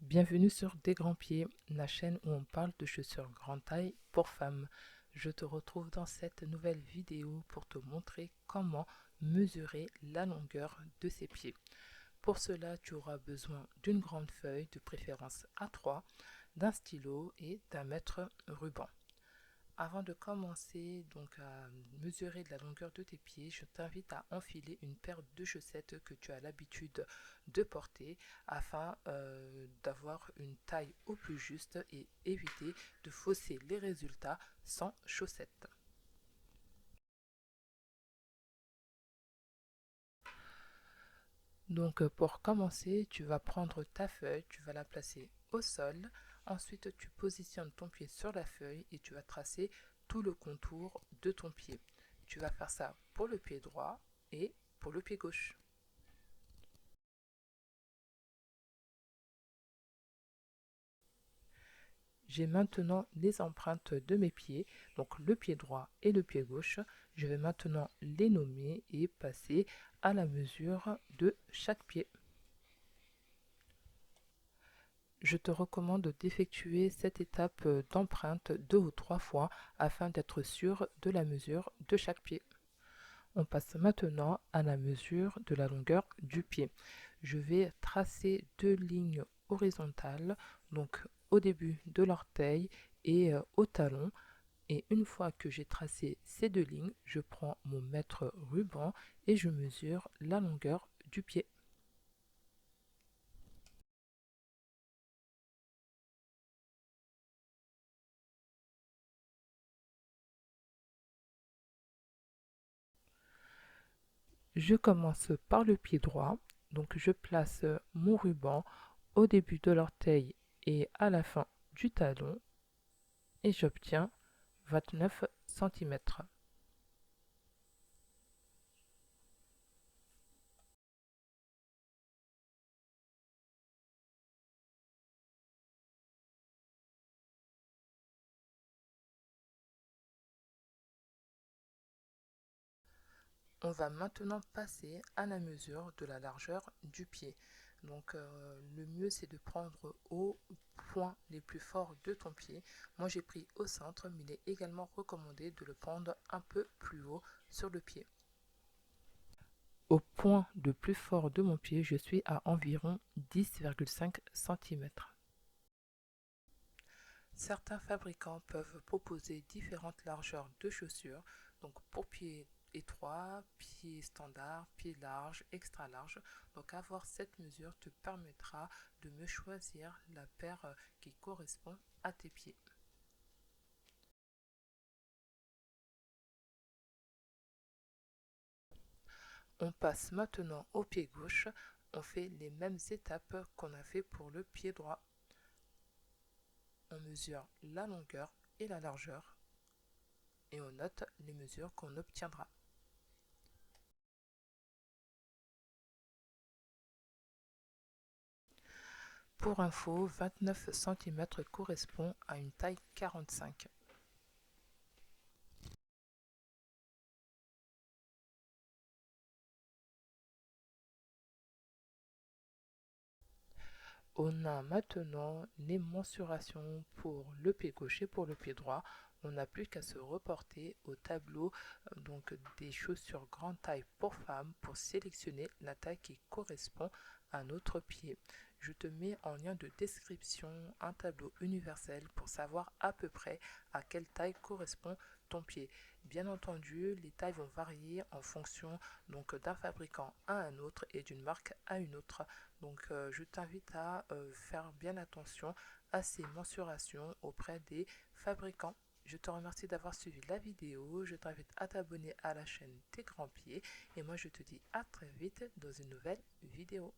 Bienvenue sur Des Grands Pieds, la chaîne où on parle de chaussures grande taille pour femmes. Je te retrouve dans cette nouvelle vidéo pour te montrer comment mesurer la longueur de ses pieds. Pour cela, tu auras besoin d'une grande feuille, de préférence A3, d'un stylo et d'un mètre ruban. Avant de commencer donc à mesurer la longueur de tes pieds, je t'invite à enfiler une paire de chaussettes que tu as l'habitude de porter afin d'avoir une taille au plus juste et éviter de fausser les résultats sans chaussettes. Donc pour commencer, tu vas prendre ta feuille, tu vas la placer au sol. Ensuite, tu positionnes ton pied sur la feuille et tu vas tracer tout le contour de ton pied. Tu vas faire ça pour le pied droit et pour le pied gauche. J'ai maintenant les empreintes de mes pieds, donc le pied droit et le pied gauche. Je vais maintenant les nommer et passer à la mesure de chaque pied. Je te recommande d'effectuer cette étape d'empreinte 2 ou 3 fois afin d'être sûr de la mesure de chaque pied. On passe maintenant à la mesure de la longueur du pied. Je vais tracer deux lignes horizontales, donc au début de l'orteil et au talon. Et une fois que j'ai tracé ces deux lignes, je prends mon mètre ruban et je mesure la longueur du pied. Je commence par le pied droit, donc je place mon ruban au début de l'orteil et à la fin du talon et j'obtiens 29 cm. On va maintenant passer à la mesure de la largeur du pied. Donc le mieux c'est de prendre au point les plus forts de ton pied. Moi j'ai pris au centre, mais il est également recommandé de le prendre un peu plus haut sur le pied. Au point le plus fort de mon pied, je suis à environ 10,5 cm. Certains fabricants peuvent proposer différentes largeurs de chaussures, donc pour pied étroit, pied standard, pied large, extra large. Donc avoir cette mesure te permettra de me choisir la paire qui correspond à tes pieds. On passe maintenant au pied gauche. On fait les mêmes étapes qu'on a fait pour le pied droit. On mesure la longueur et la largeur et on note les mesures qu'on obtiendra. Pour info, 29 cm correspond à une taille 45. On a maintenant les mensurations pour le pied gauche et pour le pied droit. On n'a plus qu'à se reporter au tableau donc des chaussures grande taille pour femmes pour sélectionner la taille qui correspond à notre pied. Je te mets en lien de description un tableau universel pour savoir à peu près à quelle taille correspond ton pied. Bien entendu, les tailles vont varier en fonction donc d'un fabricant à un autre et d'une marque à une autre. Donc je t'invite à faire bien attention à ces mensurations auprès des fabricants. Je te remercie d'avoir suivi la vidéo, je t'invite à t'abonner à la chaîne Tes Grands Pieds et moi je te dis à très vite dans une nouvelle vidéo.